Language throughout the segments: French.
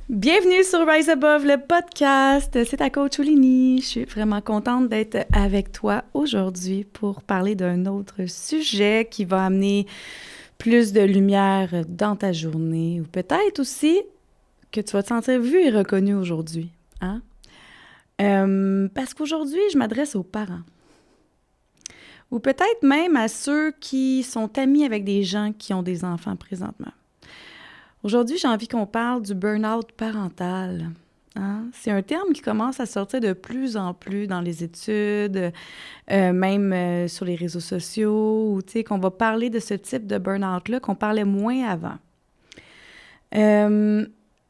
Bienvenue sur Rise Above, le podcast. C'est ta coach Oulini. Je suis vraiment contente d'être avec toi aujourd'hui pour parler d'un autre sujet qui va amener plus de lumière dans ta journée ou peut-être aussi que tu vas te sentir vu et reconnu aujourd'hui. Hein? Parce qu'aujourd'hui, je m'adresse aux parents. Ou peut-être même à ceux qui sont amis avec des gens qui ont des enfants présentement. Aujourd'hui, j'ai envie qu'on parle du burn-out parental. Hein? C'est un terme qui commence à sortir de plus en plus dans les études, même sur les réseaux sociaux, ou qu'on va parler de ce type de burn-out-là qu'on parlait moins avant.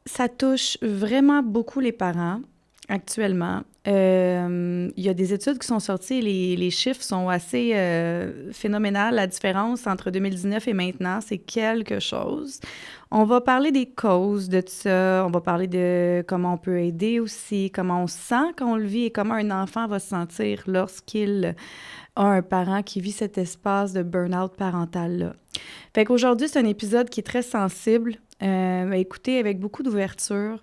Ça touche vraiment beaucoup les parents actuellement. Il y a des études qui sont sorties, les chiffres sont assez phénoménales. La différence entre 2019 et maintenant, c'est quelque chose. On va parler des causes de tout ça, on va parler de comment on peut aider aussi, comment on sent qu'on le vit et comment un enfant va se sentir lorsqu'il a un parent qui vit cet espace de burn-out parental-là. Fait qu'aujourd'hui, c'est un épisode qui est très sensible, écouté avec beaucoup d'ouverture,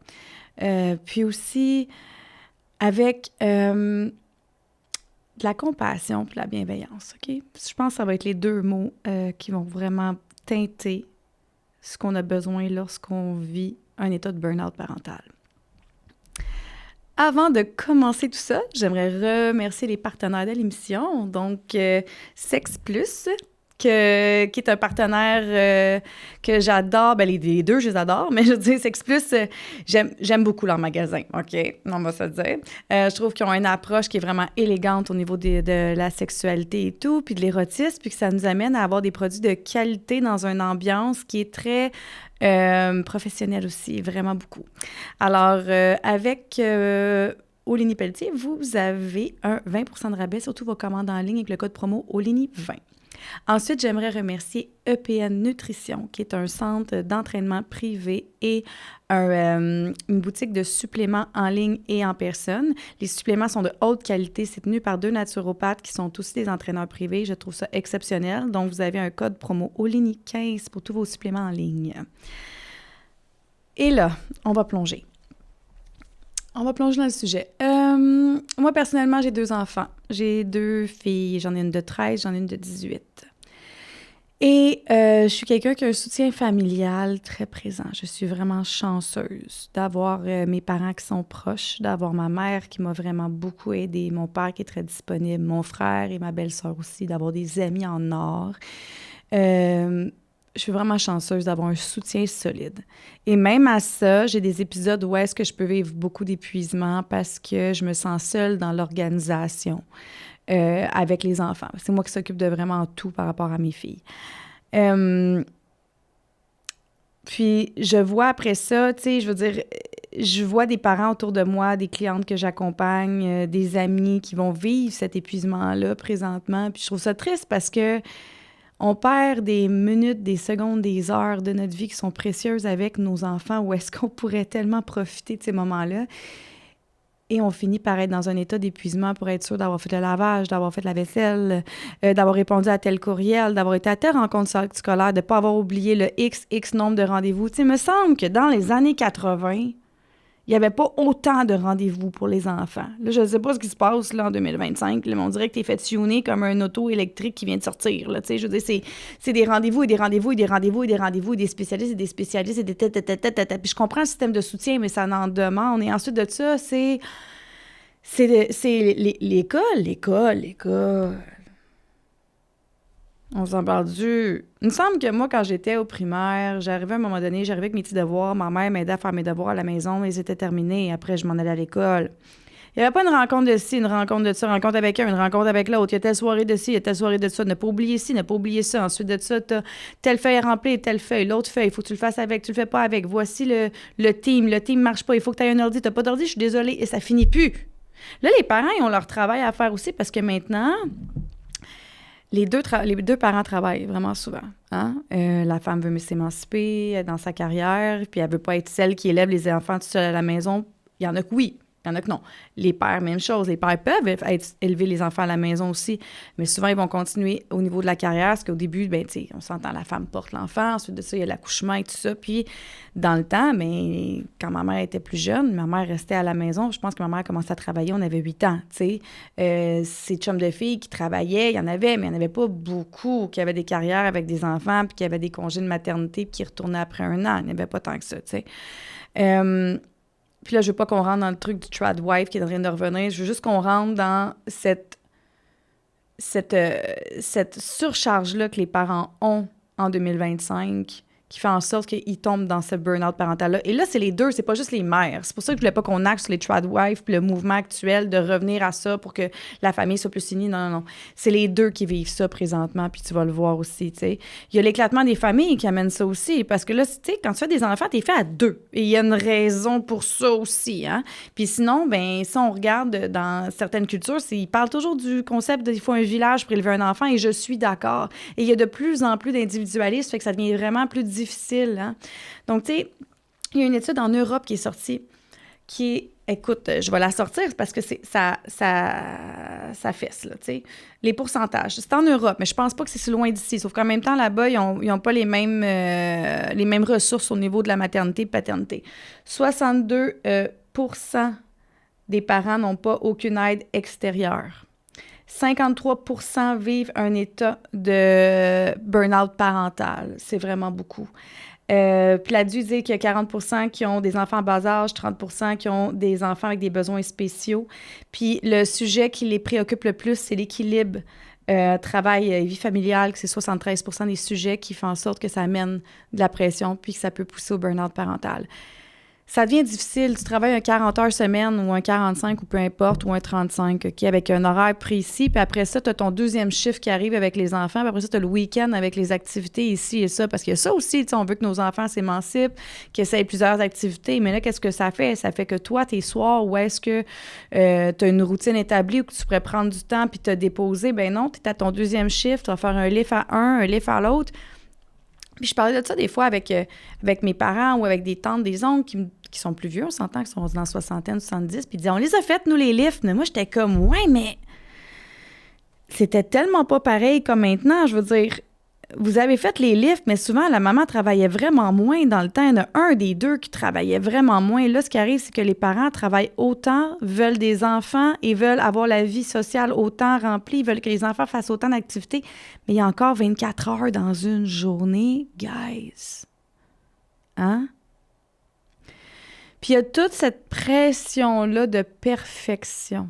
puis aussi avec de la compassion puis de la bienveillance, OK? Je pense que ça va être les deux mots qui vont vraiment teinter ce qu'on a besoin lorsqu'on vit un état de burn-out parental. Avant de commencer tout ça, j'aimerais remercier les partenaires de l'émission, donc Sex Plus, qui est un partenaire que j'adore. Ben, les deux, je les adore, mais je veux dire, Sex Plus, j'aime beaucoup leur magasin, OK? On va se le dire. Je trouve qu'ils ont une approche qui est vraiment élégante au niveau de la sexualité et tout, puis de l'érotisme, puis que ça nous amène à avoir des produits de qualité dans une ambiance qui est très professionnelle aussi, vraiment beaucoup. Alors, avec Oulini Pelletier, vous avez un 20% de rabais sur toutes vos commandes en ligne avec le code promo Oulini20. Ensuite, j'aimerais remercier EPN Nutrition, qui est un centre d'entraînement privé et une boutique de suppléments en ligne et en personne. Les suppléments sont de haute qualité. C'est tenu par 2 naturopathes qui sont aussi des entraîneurs privés. Je trouve ça exceptionnel. Donc, vous avez un code promo Oulini15 pour tous vos suppléments en ligne. Et là, on va plonger. On va plonger dans le sujet. Moi, personnellement, j'ai 2 enfants. J'ai 2 filles. J'en ai une de 13, j'en ai une de 18. Et je suis quelqu'un qui a un soutien familial très présent. Je suis vraiment chanceuse d'avoir mes parents qui sont proches, d'avoir ma mère qui m'a vraiment beaucoup aidée, mon père qui est très disponible, mon frère et ma belle-sœur aussi, d'avoir des amis en or. Je suis vraiment chanceuse d'avoir un soutien solide. Et même à ça, j'ai des épisodes où est-ce que je peux vivre beaucoup d'épuisement parce que je me sens seule dans l'organisation avec les enfants. C'est moi qui s'occupe de vraiment tout par rapport à mes filles. Puis, je vois après ça, tu sais, je veux dire, je vois des parents autour de moi, des clientes que j'accompagne, des amis qui vont vivre cet épuisement-là présentement. Puis, je trouve ça triste parce que on perd des minutes, des secondes, des heures de notre vie qui sont précieuses avec nos enfants où est-ce qu'on pourrait tellement profiter de ces moments-là. Et on finit par être dans un état d'épuisement pour être sûr d'avoir fait le lavage, d'avoir fait la vaisselle, d'avoir répondu à tel courriel, d'avoir été à telle rencontre scolaire, de ne pas avoir oublié le X nombre de rendez-vous. Tu sais, il me semble que dans les années 80, il n'y avait pas autant de rendez-vous pour les enfants. Là, je ne sais pas ce qui se passe là, en 2025. Là, mais on dirait que tu es fait tuner comme un auto électrique qui vient de sortir. Là, je veux dire, c'est des rendez-vous et des rendez-vous et des rendez-vous et des rendez-vous et des spécialistes et des spécialistes et des tête. Puis je comprends le système de soutien, mais ça en demande. Et ensuite de ça, c'est l'école. On s'en parle du... Il me semble que moi, quand j'étais au primaire, j'arrivais à un moment donné, j'arrivais avec mes petits devoirs, ma mère m'aidait à faire mes devoirs à la maison, ils étaient terminés, après je m'en allais à l'école. Il n'y avait pas une rencontre de ci, une rencontre de ça, une rencontre avec un, une rencontre avec l'autre, il y a telle soirée de ci, il y a telle soirée de ça, ne pas oublier ci, ne pas oublier ça, ensuite de ça, t'as telle feuille à remplir, telle feuille, l'autre feuille, il faut que tu le fasses avec, tu le fais pas avec, voici le team marche pas, il faut que tu aies un ordi, t'as pas d'ordi, je suis désolée, et ça finit plus. Là, les parents, ils ont leur travail à faire aussi parce que maintenant... Les deux parents travaillent vraiment souvent. Hein? La femme veut s'émanciper dans sa carrière, puis elle veut pas être celle qui élève les enfants tout seul à la maison. Il y en a que oui, Il y en a que non. Les pères, même chose. Les pères peuvent élever les enfants à la maison aussi, mais souvent, ils vont continuer au niveau de la carrière, parce qu'au début, ben, tu sais, on s'entend, la femme porte l'enfant, ensuite de ça, il y a l'accouchement et tout ça. Puis, dans le temps, mais quand ma mère était plus jeune, ma mère restait à la maison. Je pense que ma mère commençait à travailler, on avait 8 ans, tu sais. Ces chums de filles qui travaillaient, il y en avait, mais il n'y en avait pas beaucoup qui avaient des carrières avec des enfants, puis qui avaient des congés de maternité, puis qui retournaient après un an. Il n'y avait pas tant que ça, tu sais. Puis là, je veux pas qu'on rentre dans le truc du trad wife qui est en train de revenir. Je veux juste qu'on rentre dans cette surcharge-là que les parents ont en 2025 qui fait en sorte qu'ils tombent dans ce burn-out parental-là. Et là, c'est les deux, c'est pas juste les mères. C'est pour ça que je voulais pas qu'on axe sur les trad wives puis le mouvement actuel de revenir à ça pour que la famille soit plus unie. Non, non, non. C'est les deux qui vivent ça présentement, puis tu vas le voir aussi, tu sais. Il y a l'éclatement des familles qui amène ça aussi, parce que là, tu sais, quand tu fais des enfants, t'es fait à deux. Et il y a une raison pour ça aussi, hein. Puis sinon, ben si on regarde dans certaines cultures, ils parlent toujours du concept il faut un village pour élever un enfant, et je suis d'accord. Et il y a de plus en plus d'individualisme, fait que ça devient vraiment plus difficile, hein. Donc, tu sais, il y a une étude en Europe qui est sortie, qui est, écoute, je vais la sortir parce que ça fesse, là, tu sais. Les pourcentages, c'est en Europe, mais je pense pas que c'est si loin d'ici, sauf qu'en même temps, là-bas, ils ont pas les mêmes ressources au niveau de la maternité et paternité. 62 des parents n'ont pas aucune aide extérieure. 53 vivent un état de burn-out parental. C'est vraiment beaucoup. Pladue dit qu'il y a 40 qui ont des enfants en bas âge, 30 qui ont des enfants avec des besoins spéciaux. Puis le sujet qui les préoccupe le plus, c'est l'équilibre travail et vie familiale, que c'est 73 des sujets qui font en sorte que ça amène de la pression puis que ça peut pousser au burn-out parental. Ça devient difficile. Tu travailles un 40 heures semaine ou un 45 ou peu importe, ou un 35, OK, avec un horaire précis. Puis après ça, tu as ton deuxième chiffre qui arrive avec les enfants. Puis après ça, tu as le week-end avec les activités ici et ça. Parce qu'il y a ça aussi, tu sais, on veut que nos enfants s'émancipent, qu'ils essayent plusieurs activités. Mais là, qu'est-ce que ça fait? Ça fait que toi, tes soirs, où est-ce que tu as une routine établie ou que tu pourrais prendre du temps puis te déposer? Ben non, tu es à ton deuxième chiffre. Tu vas faire un lift à un lift à l'autre. Puis je parlais de ça des fois avec mes parents ou avec des tantes, des oncles qui sont plus vieux, on s'entend, qui sont dans la soixantaine, 70, puis ils disaient, on les a faites, nous, les lifts. Mais moi, j'étais comme, ouais, mais c'était tellement pas pareil comme maintenant. Je veux dire, vous avez fait les lifts, mais souvent, la maman travaillait vraiment moins dans le temps. Il y en a un des deux qui travaillait vraiment moins. Là, ce qui arrive, c'est que les parents travaillent autant, veulent des enfants et veulent avoir la vie sociale autant remplie, veulent que les enfants fassent autant d'activités. Mais il y a encore 24 heures dans une journée, guys. Hein? Puis il y a toute cette pression-là de perfection.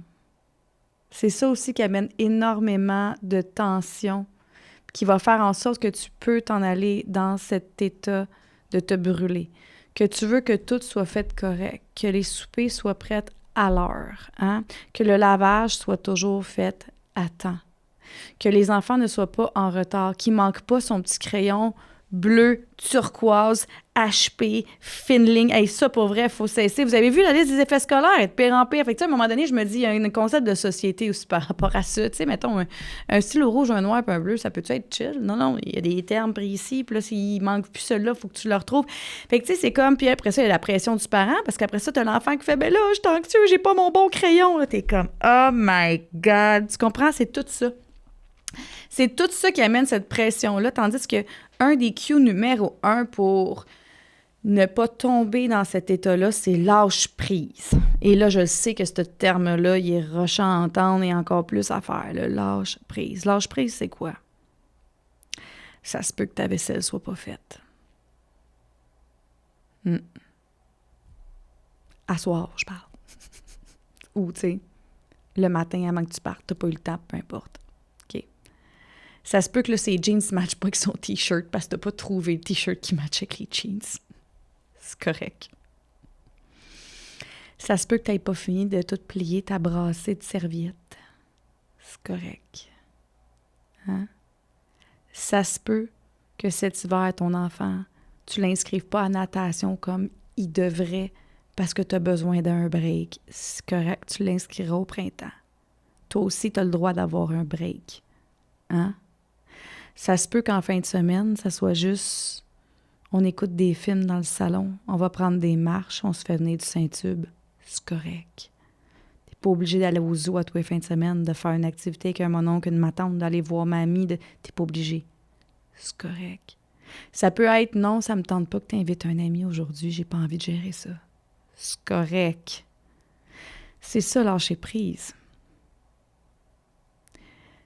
C'est ça aussi qui amène énormément de tension, qui va faire en sorte que tu peux t'en aller dans cet état de te brûler, que tu veux que tout soit fait correct, que les soupers soient prêts à l'heure, hein? Que le lavage soit toujours fait à temps, que les enfants ne soient pas en retard, qu'il ne manque pas son petit crayon bleu, turquoise, HP, fine ligne. Hey, ça, pour vrai, il faut cesser. Vous avez vu la liste des effets scolaires, être pire en pire. Fait que, à un moment donné, je me dis, il y a un concept de société aussi par rapport à ça. Tu sais, mettons, un stylo rouge, un noir et un bleu, ça peut-tu être chill? Non, non, il y a des termes précis. Puis là, s'il manque plus celui-là, il faut que tu le retrouves. Fait que, tu sais, c'est comme, puis après ça, il y a la pression du parent, parce qu'après ça, tu as l'enfant qui fait, ben là, je suis anxieux, j'ai pas mon bon crayon. Là, t'es comme, oh my God. Tu comprends? C'est tout ça. C'est tout ça qui amène cette pression-là, tandis que un des cues numéro 1 pour ne pas tomber dans cet état-là, c'est lâche prise. Et là, je sais que ce terme-là, il est rushant à entendre et encore plus à faire, le lâche prise. Lâche prise, c'est quoi? Ça se peut que ta vaisselle soit pas faite. À soir, je parle. Ou, tu sais, le matin avant que tu partes, t'as pas eu le temps, peu importe. Ça se peut que là, ces jeans ne matchent pas avec son T-shirt parce que t'as pas trouvé le T-shirt qui match avec les jeans. C'est correct. Ça se peut que t'aies pas fini de tout plier ta brassée de serviettes. C'est correct. Hein? Ça se peut que cet hiver, ton enfant, tu l'inscrives pas à natation comme il devrait parce que tu as besoin d'un break. C'est correct, tu l'inscriras au printemps. Toi aussi, tu as le droit d'avoir un break. Hein? Ça se peut qu'en fin de semaine, ça soit juste, on écoute des films dans le salon, on va prendre des marches, on se fait venir du Saint-Tube. C'est correct. Pas obligé d'aller au zoo à tous les fins de semaine, de faire une activité avec mon oncle, ma tante, d'aller voir mamie. T'es pas obligé. C'est correct. Ça peut être, non, ça me tente pas que tu invites un ami aujourd'hui, j'ai pas envie de gérer ça. C'est correct. C'est ça, lâcher prise.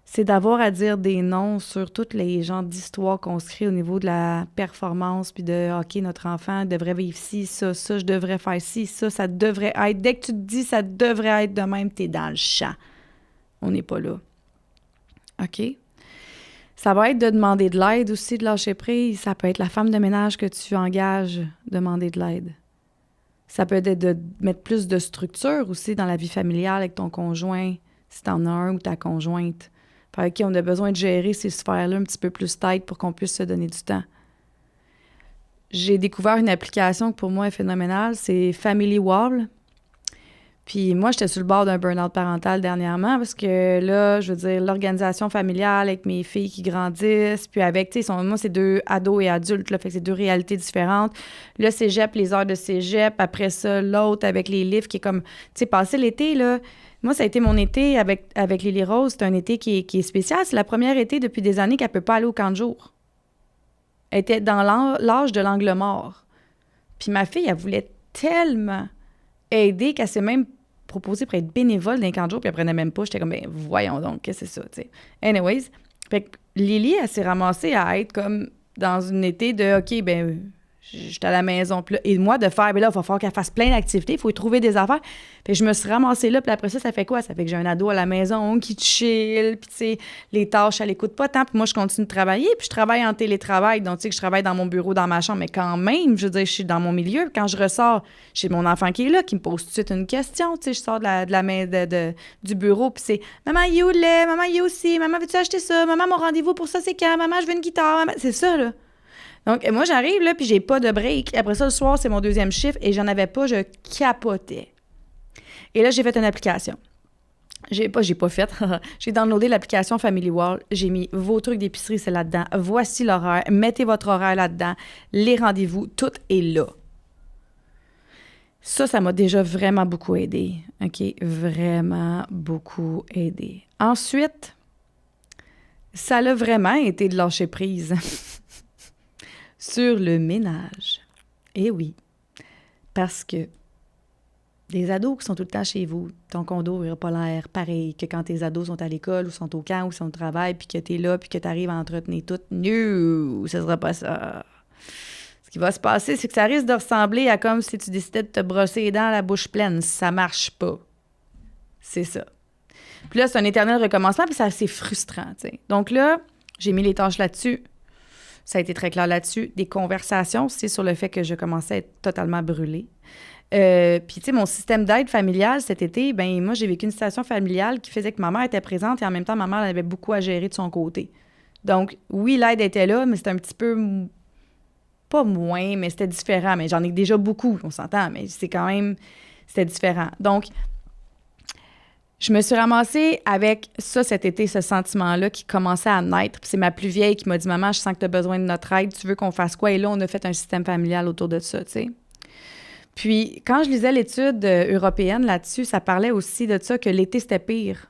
C'est d'avoir à dire des noms sur toutes les genres d'histoires qu'on se crée au niveau de la performance, puis de, OK, notre enfant devrait vivre ci, ça, je devrais faire ci, ça devrait être. Dès que tu te dis ça devrait être de même, t'es dans le champ. On n'est pas là. OK? Ça va être de demander de l'aide aussi, de lâcher prise. Ça peut être la femme de ménage que tu engages, demander de l'aide. Ça peut être de mettre plus de structure aussi dans la vie familiale avec ton conjoint, si t'en as un ou ta conjointe. Fait OK, on a besoin de gérer ces sphères-là un petit peu plus tight pour qu'on puisse se donner du temps. J'ai découvert une application qui pour moi est phénoménale, c'est Family Wall. Puis moi, j'étais sur le bord d'un burn-out parental dernièrement parce que là, je veux dire, l'organisation familiale avec mes filles qui grandissent, puis avec, tu sais, moi, c'est 2 ados et adultes, là, fait que c'est 2 réalités différentes. Le cégep, les heures de cégep, après ça, l'autre avec les livres qui est comme, tu sais, passé l'été, là, moi, ça a été mon été avec Lily Rose. C'est un été qui est spécial. C'est la première été depuis des années qu'elle ne peut pas aller au camp de jour. Elle était dans l'âge de l'angle mort. Puis ma fille, elle voulait tellement aider qu'elle s'est même proposée pour être bénévole d'un camp de jour, puis elle prenait même pas. J'étais comme, ben voyons donc, qu'est-ce que c'est ça, tu sais. Anyways, fait que Lily, elle s'est ramassée à être comme dans une été de, OK, ben j'étais à la maison. Puis là, et moi, de faire, ben là, il va falloir qu'elle fasse plein d'activités, il faut y trouver des affaires. Puis je me suis ramassée là, puis après ça fait quoi? Ça fait que j'ai un ado à la maison qui chill, puis tu sais, les tâches, elle l'écoute pas tant, puis moi, je continue de travailler, puis je travaille en télétravail, donc tu sais que je travaille dans mon bureau, dans ma chambre, mais quand même, je veux dire, je suis dans mon milieu. Quand je ressors, j'ai mon enfant qui est là, qui me pose tout de suite une question, tu sais, je sors du bureau, puis c'est « Maman, il est où le lait? Maman, il est où ci? Maman, veux-tu acheter ça? Maman, mon rendez-vous pour ça, c'est quand? Maman, je veux une guitare. Maman. » C'est ça, là. Donc, moi, j'arrive, là, puis j'ai pas de break. Après ça, le soir, c'est mon 2e chiffre, et j'en avais pas, je capotais. Et là, j'ai fait une application. J'ai pas fait. J'ai downloadé l'application Family Wall. J'ai mis vos trucs d'épicerie, c'est là-dedans. Voici l'horaire. Mettez votre horaire là-dedans. Les rendez-vous, tout est là. Ça m'a déjà vraiment beaucoup aidé. OK? Vraiment beaucoup aidé. Ensuite, ça l'a vraiment été de lâcher prise. Sur le ménage. Eh oui, parce que des ados qui sont tout le temps chez vous, ton condo n'aura pas l'air pareil que quand tes ados sont à l'école ou sont au camp ou sont au travail, puis que tu es là, puis que tu arrives à entretenir tout. Non, ce ne sera pas ça. Ce qui va se passer, c'est que ça risque de ressembler à comme si tu décidais de te brosser les dents à la bouche pleine. Ça marche pas. C'est ça. Puis là, c'est un éternel recommencement, puis c'est assez frustrant, tu sais. Donc là, j'ai mis les tâches là-dessus. Ça a été très clair là-dessus. Des conversations aussi sur le fait que je commençais à être totalement brûlée. Puis, tu sais, mon système d'aide familiale cet été, ben moi, j'ai vécu une situation familiale qui faisait que ma mère était présente et en même temps, ma mère elle avait beaucoup à gérer de son côté. Donc, oui, l'aide était là, mais c'était un petit peu, pas moins, mais c'était différent. Mais j'en ai déjà beaucoup, on s'entend, mais c'est quand même, c'était différent. Donc, je me suis ramassée avec ça cet été, ce sentiment-là qui commençait à naître. Puis c'est ma plus vieille qui m'a dit « Maman, je sens que tu as besoin de notre aide. Tu veux qu'on fasse quoi? » Et là, on a fait un système familial autour de ça, tu sais. Puis quand je lisais l'étude européenne là-dessus, ça parlait aussi de ça, que l'été, c'était pire.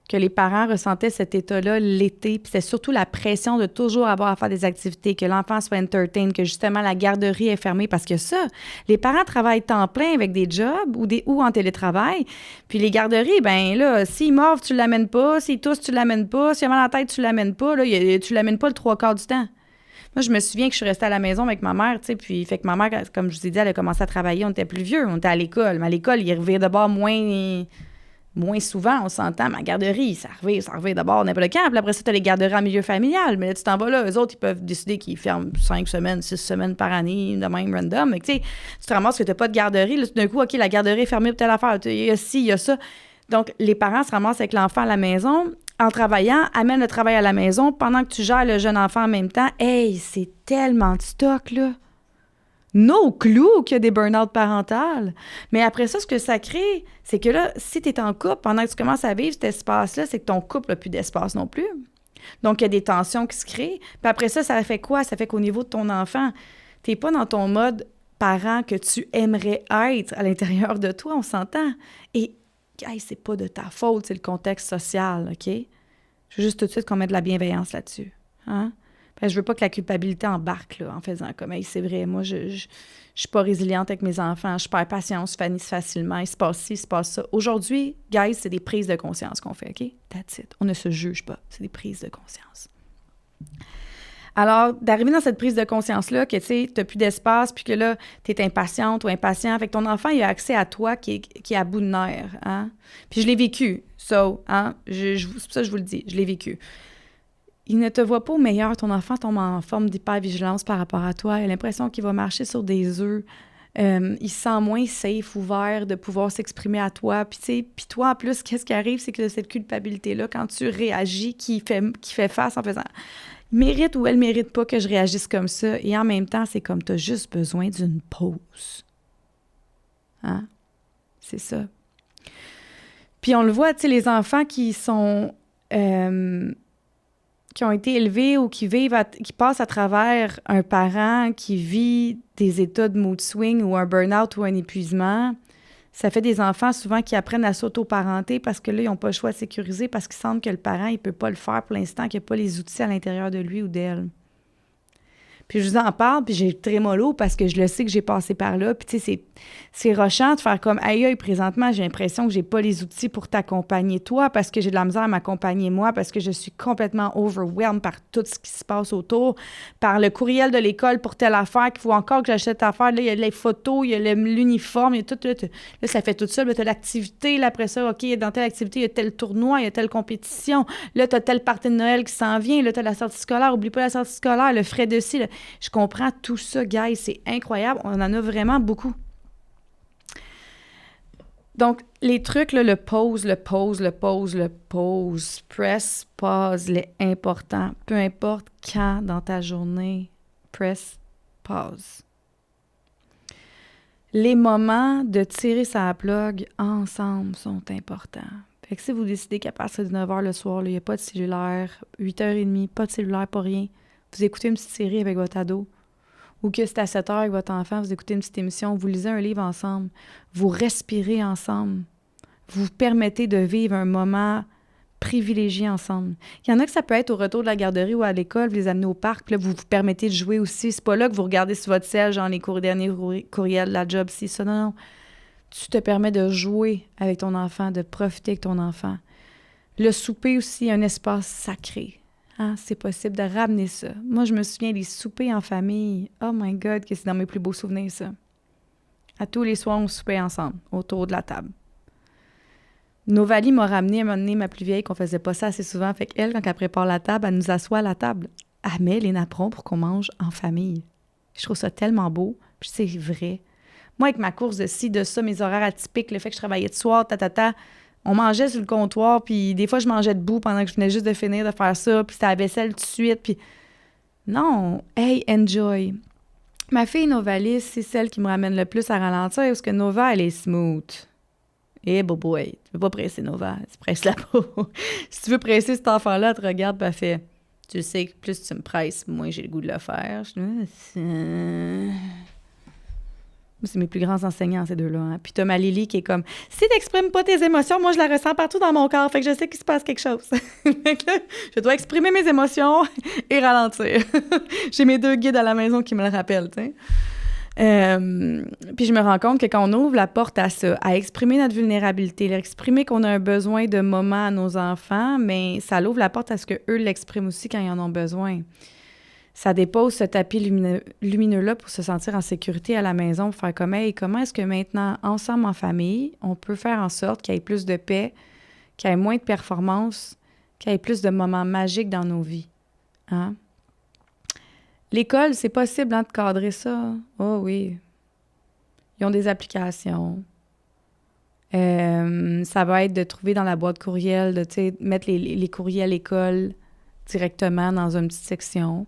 Que les parents ressentaient cet état-là l'été. Puis c'était surtout la pression de toujours avoir à faire des activités, que l'enfant soit entertain, que justement la garderie est fermée. Parce que ça, les parents travaillent temps plein avec des jobs ou en télétravail. Puis les garderies, ben là, s'il morve, tu l'amènes pas. S'il tousse, tu l'amènes pas. S'il a mal à la tête, tu l'amènes pas. Là, tu l'amènes pas le 3/4 du temps. Moi, je me souviens que je suis restée à la maison avec ma mère, tu sais, puis fait que ma mère, comme je vous ai dit, elle a commencé à travailler, on était plus vieux, on était à l'école. Mais à l'école, il revient de bord moins souvent, on s'entend. Ma garderie, ça revient d'abord n'importe quand. Puis après ça, tu as les garderies en milieu familial. Mais là, tu t'en vas là. Eux autres, ils peuvent décider qu'ils ferment 5 semaines, 6 semaines par année, de même random. Mais tu sais, tu te ramasses que tu n'as pas de garderie. Là, tout d'un coup, OK, la garderie est fermée pour telle affaire. Il y a ci, il y a ça. Donc, les parents se ramassent avec l'enfant à la maison en travaillant, amènent le travail à la maison pendant que tu gères le jeune enfant en même temps. Hey, c'est tellement de stock, là. No clou qu'il y a des burn-out parentales. Mais après ça, ce que ça crée, c'est que là, si tu es en couple, pendant que tu commences à vivre cet espace-là, c'est que ton couple n'a plus d'espace non plus. Donc, il y a des tensions qui se créent. Puis après ça, ça fait quoi? Ça fait qu'au niveau de ton enfant, tu n'es pas dans ton mode parent que tu aimerais être à l'intérieur de toi, on s'entend. Et hey, c'est pas de ta faute, c'est le contexte social, OK? Je veux juste tout de suite qu'on mette de la bienveillance là-dessus. Hein? Je veux pas que la culpabilité embarque là, en faisant comme, hey, c'est vrai, moi, je suis pas résiliente avec mes enfants, je perds patience facilement, il se passe ci, il se passe ça. Aujourd'hui, guys, c'est des prises de conscience qu'on fait, OK? That's it. On ne se juge pas, c'est des prises de conscience. Alors, d'arriver dans cette prise de conscience-là, que tu sais, tu n'as plus d'espace, puis que là, tu es impatiente ou impatient, fait que ton enfant, il a accès à toi qui est à bout de nerfs. Hein? Puis je l'ai vécu, hein? C'est pour ça que je vous le dis, je l'ai vécu. Il ne te voit pas au meilleur, ton enfant tombe en forme d'hypervigilance par rapport à toi, il a l'impression qu'il va marcher sur des œufs, il se sent moins safe, ouvert, de pouvoir s'exprimer à toi. Puis, tu sais, puis toi, en plus, qu'est-ce qui arrive, c'est que cette culpabilité-là, quand tu réagis, qui fait face en faisant mérite ou elle mérite pas que je réagisse comme ça. Et en même temps, c'est comme tu as juste besoin d'une pause. Hein? C'est ça. Puis on le voit, tu sais, les enfants qui sont... qui ont été élevés ou qui passent à travers un parent qui vit des états de mood swing ou un burn-out ou un épuisement, ça fait des enfants souvent qui apprennent à s'auto-parenter parce que là, ils n'ont pas le choix de sécuriser parce qu'ils sentent que le parent, il ne peut pas le faire pour l'instant, qu'il n'y a pas les outils à l'intérieur de lui ou d'elle. Puis je vous en parle, puis j'ai le trémolo parce que je le sais que j'ai passé par là. Puis tu sais, c'est rushant de faire comme « Aïe, présentement, j'ai l'impression que j'ai pas les outils pour t'accompagner toi parce que j'ai de la misère à m'accompagner moi, parce que je suis complètement overwhelmed par tout ce qui se passe autour, par le courriel de l'école pour telle affaire, qu'il faut encore que j'achète telle affaire. Là, il y a les photos, il y a l'uniforme, il y a tout. Là, ça fait tout ça. Là, tu as l'activité. Là, après ça, OK, dans telle activité, il y a tel tournoi, il y a telle compétition. Là, tu as telle partie de Noël qui s'en vient. Là, tu as la sortie scolaire. Oublie pas la sortie scolaire, le frais de ci. Là. Je comprends tout ça, guys. C'est incroyable. On en a vraiment beaucoup. Donc, les trucs, là, le pause, press, pause, les importants. Peu importe quand dans ta journée, press, pause. Les moments de tirer sa plug ensemble sont importants. Fait que si vous décidez qu'à partir de 9h le soir, il n'y a pas de cellulaire, 8h30, pas de cellulaire, pas rien, vous écoutez une petite série avec votre ado, ou que c'est à 7h avec votre enfant, vous écoutez une petite émission, vous lisez un livre ensemble, vous respirez ensemble, vous permettez de vivre un moment privilégié ensemble. Il y en a que ça peut être au retour de la garderie ou à l'école, vous les amenez au parc, puis là, vous vous permettez de jouer aussi. C'est pas là que vous regardez sur votre cell, genre les derniers courriels de la job, c'est ça. Non, non. Tu te permets de jouer avec ton enfant, de profiter avec ton enfant. Le souper aussi, un espace sacré. Hein? C'est possible de ramener ça. Moi, je me souviens des soupers en famille. Oh my God, que c'est dans mes plus beaux souvenirs, ça. À tous les soirs, on soupait ensemble, autour de la table. Novalie m'a ramené à un moment donné, ma plus vieille, qu'on faisait pas ça assez souvent. Fait qu'elle, quand elle prépare la table, elle nous assoit à la table. Elle met les napperons pour qu'on mange en famille. Je trouve ça tellement beau. Puis c'est vrai. Moi, avec ma course de ci, de ça, mes horaires atypiques, le fait que je travaillais de soir, on mangeait sur le comptoir, puis des fois, je mangeais debout pendant que je venais juste de finir de faire ça, puis c'était la vaisselle tout de suite, puis... Non! Hey, enjoy! Ma fille Novalis, c'est celle qui me ramène le plus à ralentir, parce que Nova, elle est smooth. Eh, boy, tu veux pas presser Nova, tu presses-la pas. Si tu veux presser cet enfant-là, elle te regarde, puis elle fait... Tu sais que plus tu me presses, moins j'ai le goût de le faire. C'est mes plus grands enseignants, ces deux-là. Hein? Puis t'as ma Lily qui est comme, si t'exprimes pas tes émotions, moi, je la ressens partout dans mon corps. Fait que je sais qu'il se passe quelque chose. Fait que là, je dois exprimer mes émotions et ralentir. J'ai mes deux guides à la maison qui me le rappellent, tu sais. Puis je me rends compte que quand on ouvre la porte à ça, à exprimer notre vulnérabilité, à exprimer qu'on a un besoin de moment à nos enfants, mais ça l'ouvre la porte à ce qu'eux l'expriment aussi quand ils en ont besoin. Ça dépose ce tapis lumineux-là pour se sentir en sécurité à la maison, pour faire comme, hey, comment est-ce que maintenant, ensemble en famille, on peut faire en sorte qu'il y ait plus de paix, qu'il y ait moins de performance, qu'il y ait plus de moments magiques dans nos vies. Hein? L'école, c'est possible hein, de cadrer ça. Oh oui. Ils ont des applications. Ça va être de trouver dans la boîte courriel, de mettre les courriels école directement dans une petite section.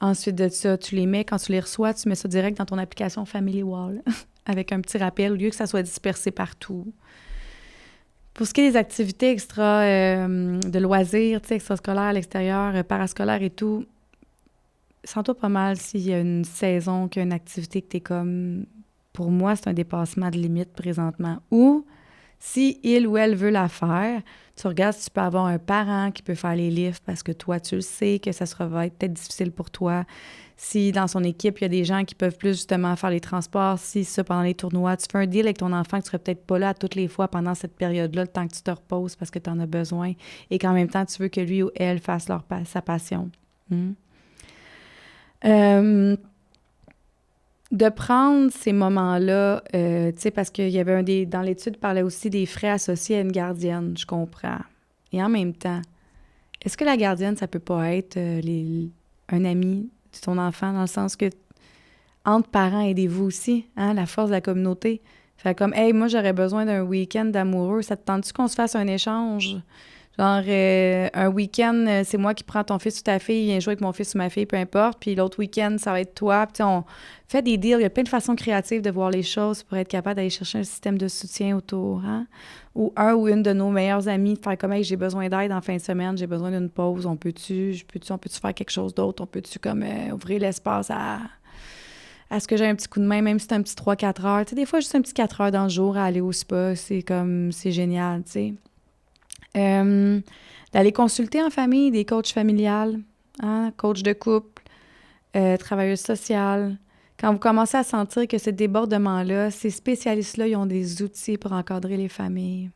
Ensuite de ça, tu les mets, quand tu les reçois, tu mets ça direct dans ton application Family Wall avec un petit rappel au lieu que ça soit dispersé partout. Pour ce qui est des activités extra, de loisirs, extrascolaires à l'extérieur, parascolaires et tout, sens-toi pas mal s'il y a une saison, qu'il y a une activité que t'es comme... Pour moi, c'est un dépassement de limite présentement. Ou Si il ou elle veut la faire, tu regardes si tu peux avoir un parent qui peut faire les lifts parce que toi, tu le sais que va être peut-être difficile pour toi. Si dans son équipe, il y a des gens qui peuvent plus justement faire les transports, si ça, pendant les tournois, tu fais un deal avec ton enfant que tu serais peut-être pas là toutes les fois pendant cette période-là, le temps que tu te reposes parce que tu en as besoin et qu'en même temps, tu veux que lui ou elle fasse sa passion. De prendre ces moments-là, tu sais, parce qu'il y avait dans l'étude, il parlait aussi des frais associés à une gardienne, je comprends. Et en même temps, est-ce que la gardienne, ça peut pas être un ami de ton enfant, dans le sens que entre parents, aidez-vous aussi, hein, la force de la communauté. Fait comme, hey, moi, j'aurais besoin d'un week-end d'amoureux, ça te tente-tu qu'on se fasse un échange? Genre, un week-end, c'est moi qui prends ton fils ou ta fille, viens jouer avec mon fils ou ma fille, peu importe. Puis l'autre week-end, ça va être toi. Puis on fait des deals. Il y a plein de façons créatives de voir les choses pour être capable d'aller chercher un système de soutien autour. Hein? Ou un ou une de nos meilleurs amis, de faire comme, hey, j'ai besoin d'aide en fin de semaine, j'ai besoin d'une pause. On peut-tu faire quelque chose d'autre? On peut-tu comme ouvrir l'espace à ce que j'ai un petit coup de main, même si c'est un petit 3-4 heures. Tu sais, des fois, juste un petit 4 heures dans le jour à aller au spa, c'est génial, tu sais. D'aller consulter en famille des coachs familiales, hein, coach de couple, travailleuse sociale. Quand vous commencez à sentir que ce débordement-là, ces spécialistes-là, ils ont des outils pour encadrer les familles.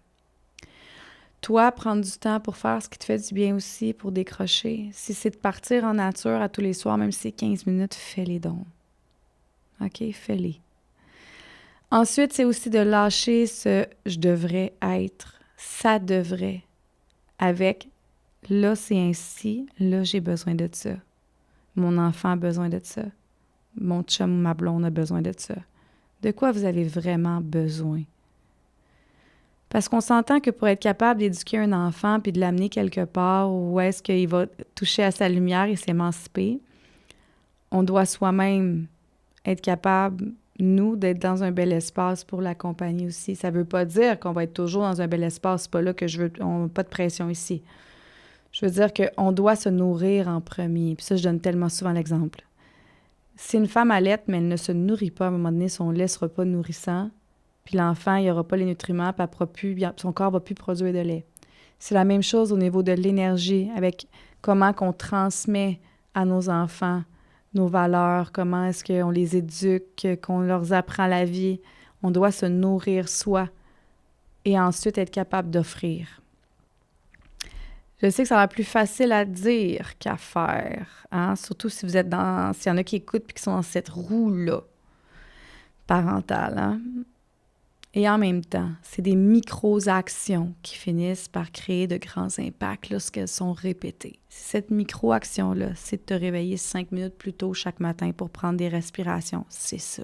Toi, prendre du temps pour faire ce qui te fait du bien aussi, pour décrocher. Si c'est de partir en nature à tous les soirs, même si c'est 15 minutes, fais-les donc. OK? Fais-les. Ensuite, c'est aussi de lâcher ce « je devrais être »,« ça devrait », avec « là, c'est ainsi, là, j'ai besoin de ça. Mon enfant a besoin de ça. Mon chum ou ma blonde a besoin de ça. » De quoi vous avez vraiment besoin? Parce qu'on s'entend que pour être capable d'éduquer un enfant puis de l'amener quelque part où est-ce qu'il va toucher à sa lumière et s'émanciper, on doit soi-même être capable, nous, d'être dans un bel espace pour l'accompagner aussi. Ça ne veut pas dire qu'on va être toujours dans un bel espace. C'est pas là que je veux... On n'a pas de pression ici. Je veux dire qu'on doit se nourrir en premier. Puis ça, je donne tellement souvent l'exemple. Si une femme allaite, mais elle ne se nourrit pas, à un moment donné, son lait ne sera pas nourrissant, puis l'enfant, il n'aura pas les nutriments, puis son corps ne va plus produire de lait. C'est la même chose au niveau de l'énergie, avec comment qu'on transmet à nos enfants nos valeurs, comment est-ce qu'on les éduque, qu'on leur apprend la vie. On doit se nourrir soi et ensuite être capable d'offrir. Je sais que ça va être plus facile à dire qu'à faire, hein? Surtout si vous êtes s'il y en a qui écoutent et qui sont dans cette roue-là parentale. Hein? Et en même temps, c'est des micro-actions qui finissent par créer de grands impacts lorsqu'elles sont répétées. Cette micro-action-là, c'est de te réveiller 5 minutes plus tôt chaque matin pour prendre des respirations. C'est ça.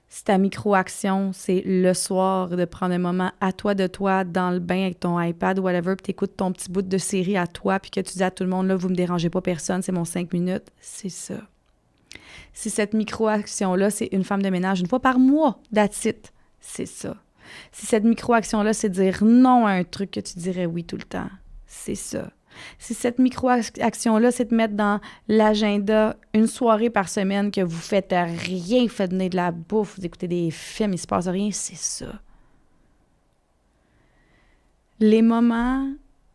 Si ta micro-action, c'est le soir de prendre un moment à toi de toi dans le bain avec ton iPad ou whatever, puis t'écoutes ton petit bout de série à toi, puis que tu dis à tout le monde, là, vous me dérangez pas personne, c'est mon 5 minutes, c'est ça. Si cette micro-action-là, c'est une femme de ménage une fois par mois, that's it, c'est ça. Si cette micro-action-là, c'est dire non à un truc que tu dirais oui tout le temps, c'est ça. Si cette micro-action-là, c'est de mettre dans l'agenda une soirée par semaine que vous faites rien, vous faites donner de la bouffe, vous écoutez des films, il se passe rien, c'est ça. Les moments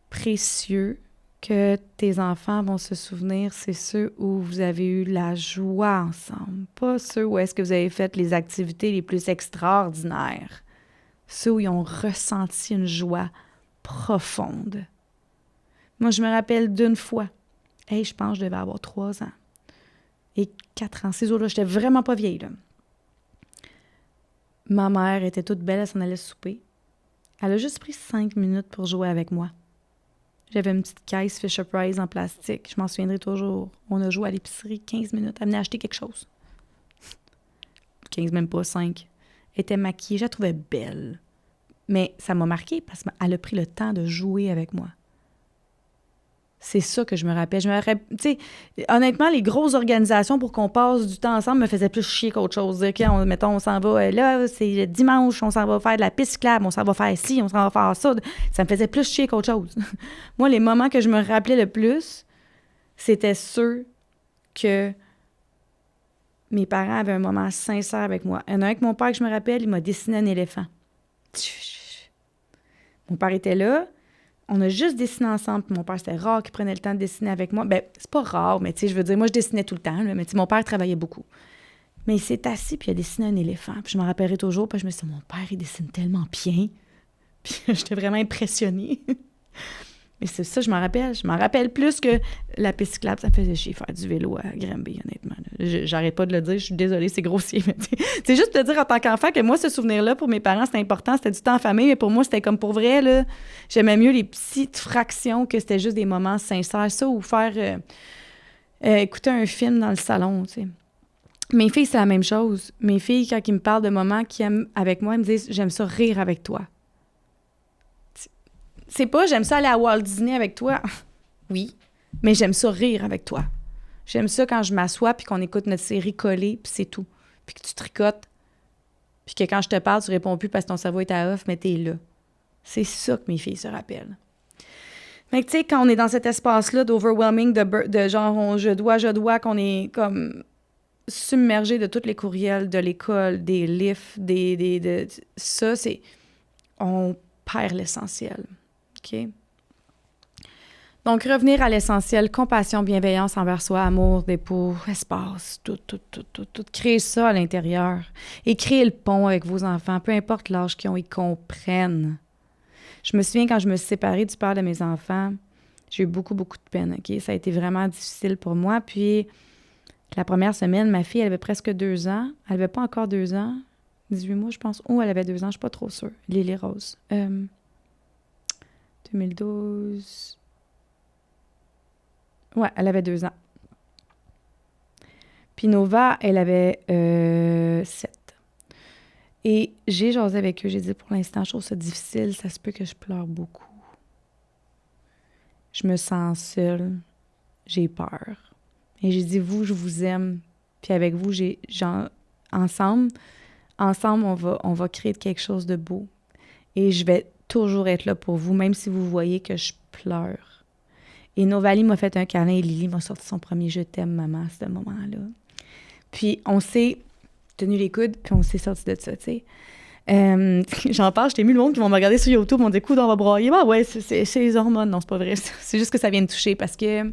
précieux que tes enfants vont se souvenir, c'est ceux où vous avez eu la joie ensemble, pas ceux où est-ce que vous avez fait les activités les plus extraordinaires, ceux où ils ont ressenti une joie profonde. Moi, je me rappelle d'une fois. Hey, je pense que je devais avoir 3 ans. Et 4 ans. Ces jours-là, j'étais vraiment pas vieille, là. Ma mère était toute belle, elle s'en allait souper. Elle a juste pris 5 minutes pour jouer avec moi. J'avais une petite caisse Fisher-Price en plastique. Je m'en souviendrai toujours. On a joué à l'épicerie 15 minutes. Elle venait acheter quelque chose. 15, même pas 5. Elle était maquillée. Je la trouvais belle. Mais ça m'a marqué parce qu'elle a pris le temps de jouer avec moi. C'est ça que je me rappelle. Tu sais, honnêtement, les grosses organisations pour qu'on passe du temps ensemble me faisaient plus chier qu'autre chose. Dire, OK, mettons, on s'en va là, c'est dimanche, on s'en va faire de la piste cyclable, on s'en va faire ci, on s'en va faire ça. Ça me faisait plus chier qu'autre chose. Moi, les moments que je me rappelais le plus, c'était ceux que mes parents avaient un moment sincère avec moi. Il y en a un avec mon père que je me rappelle, il m'a dessiné un éléphant. Mon père était là. On a juste dessiné ensemble. Puis mon père, c'était rare qu'il prenait le temps de dessiner avec moi. Ben, c'est pas rare, mais tu sais, je veux dire, moi, je dessinais tout le temps. Là, mais tu sais, mon père travaillait beaucoup. Mais il s'est assis, puis il a dessiné un éléphant. Puis je m'en rappellerai toujours, puis je me suis dit, mon père, il dessine tellement bien. Puis j'étais vraiment impressionnée. Mais c'est ça, je m'en rappelle. Je m'en rappelle plus que la piste cyclable, ça me faisait chier faire du vélo à Granby, honnêtement. J'arrête pas de le dire, je suis désolée, c'est grossier. Mais c'est juste de dire en tant qu'enfant que moi, ce souvenir-là, pour mes parents, c'était important, c'était du temps en famille, mais pour moi, c'était comme pour vrai, là, j'aimais mieux les petites fractions que c'était juste des moments sincères. Ça, ou faire écouter un film dans le salon, tu sais. Mes filles, c'est la même chose. Mes filles, quand ils me parlent de moments qu'ils aiment avec moi, elles me disent « J'aime ça rire avec toi ». C'est pas « J'aime ça aller à Walt Disney avec toi ». Oui, mais j'aime ça rire avec toi. J'aime ça quand je m'assois puis qu'on écoute notre série collée puis c'est tout. Puis que tu tricotes. Puis que quand je te parle, tu réponds plus parce que ton cerveau est à off, mais t'es là. C'est ça que mes filles se rappellent. Fait que tu sais, quand on est dans cet espace-là d'overwhelming, de genre je dois, qu'on est comme submergé de tous les courriels de l'école, des livres, ça, c'est... On perd l'essentiel. OK? Donc, revenir à l'essentiel, compassion, bienveillance envers soi, amour, dépôt, espace, tout. Créer ça à l'intérieur. Et créer le pont avec vos enfants, peu importe l'âge qu'ils ont, ils comprennent. Je me souviens quand je me suis séparée du père de mes enfants, j'ai eu beaucoup de peine, OK? Ça a été vraiment difficile pour moi. Puis, la première semaine, ma fille, elle avait presque 2 ans. Elle n'avait pas encore 2 ans. 18 mois, je pense. Ou elle avait 2 ans, je ne suis pas trop sûre. Lily Rose. 2012... Ouais, elle avait 2 ans. Puis Nova, elle avait 7. Et j'ai jasé avec eux. J'ai dit, pour l'instant, je trouve ça difficile. Ça se peut que je pleure beaucoup. Je me sens seule. J'ai peur. Et j'ai dit, vous, je vous aime. Puis avec vous, ensemble, on va créer quelque chose de beau. Et je vais toujours être là pour vous, même si vous voyez que je pleure. Et Novali m'a fait un câlin et Lily m'a sorti son premier « Je t'aime, maman » à ce moment-là. Puis on s'est tenu les coudes, puis on s'est sorti de ça, tu sais. J'en parle, j'ai ému le monde qui vont me regarder sur YouTube, m'ont dit « Écoute, on va broyer. » Bah ouais, c'est les hormones. Non, c'est pas vrai. C'est juste que ça vient me toucher parce que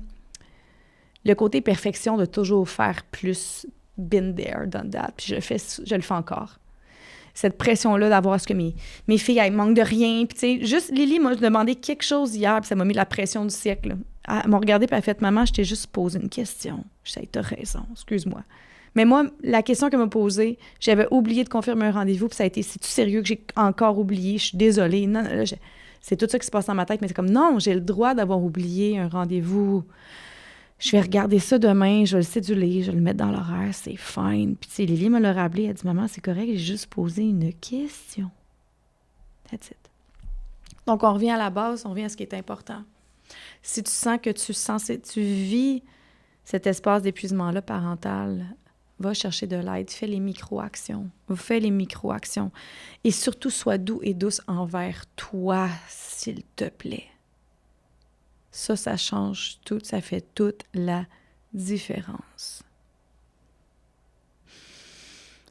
le côté perfection de toujours faire plus, been there, done that, puis je le fais encore. Cette pression-là d'avoir ce que mes filles, elles manquent de rien. Puis, tu sais, juste Lily m'a demandé quelque chose hier, puis ça m'a mis la pression du siècle. Là. Elle m'a regardée, puis elle a fait « Maman, je t'ai juste posé une question. » Je sais, t'as raison, excuse-moi. Mais moi, la question qu'elle m'a posée, j'avais oublié de confirmer un rendez-vous, puis ça a été « C'est-tu sérieux que j'ai encore oublié? Je suis désolée. » Non, là, c'est tout ça qui se passe dans ma tête, mais c'est comme « Non, j'ai le droit d'avoir oublié un rendez-vous. » Je vais regarder ça demain, je vais le céduler, je vais le mettre dans l'horaire, c'est fine. Puis, tu sais, Lily me l'a rappelé, elle dit « Maman, c'est correct, j'ai juste posé une question. » That's it. Donc, on revient à la base, on revient à ce qui est important. Si tu sens que tu vis cet espace d'épuisement-là parental, va chercher de l'aide, fais les micro-actions. Et surtout, sois doux et douce envers toi, s'il te plaît. Ça change tout, ça fait toute la différence.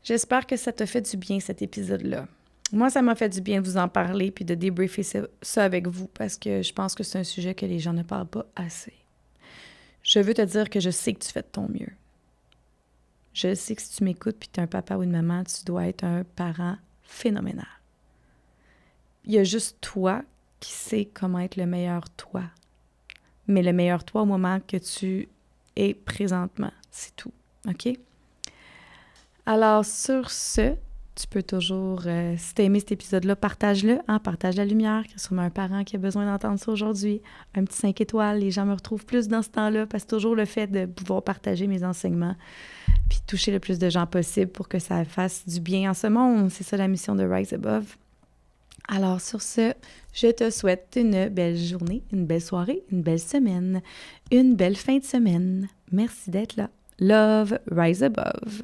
J'espère que ça t'a fait du bien, cet épisode-là. Moi, ça m'a fait du bien de vous en parler puis de débriefer ça avec vous parce que je pense que c'est un sujet que les gens ne parlent pas assez. Je veux te dire que je sais que tu fais de ton mieux. Je sais que si tu m'écoutes puis tu es un papa ou une maman, tu dois être un parent phénoménal. Il y a juste toi qui sais comment être le meilleur toi. Mais le meilleur toi au moment que tu es présentement. C'est tout. OK? Alors, sur ce, tu peux toujours, si tu as aimé cet épisode-là, partage-le. Partage la lumière. Il y a sûrement un parent qui a besoin d'entendre ça aujourd'hui. Un petit 5 étoiles. Les gens me retrouvent plus dans ce temps-là parce que toujours le fait de pouvoir partager mes enseignements puis toucher le plus de gens possible pour que ça fasse du bien en ce monde. C'est ça la mission de Rise Above. Alors, sur ce, je te souhaite une belle journée, une belle soirée, une belle semaine, une belle fin de semaine. Merci d'être là. Love, Rise Above.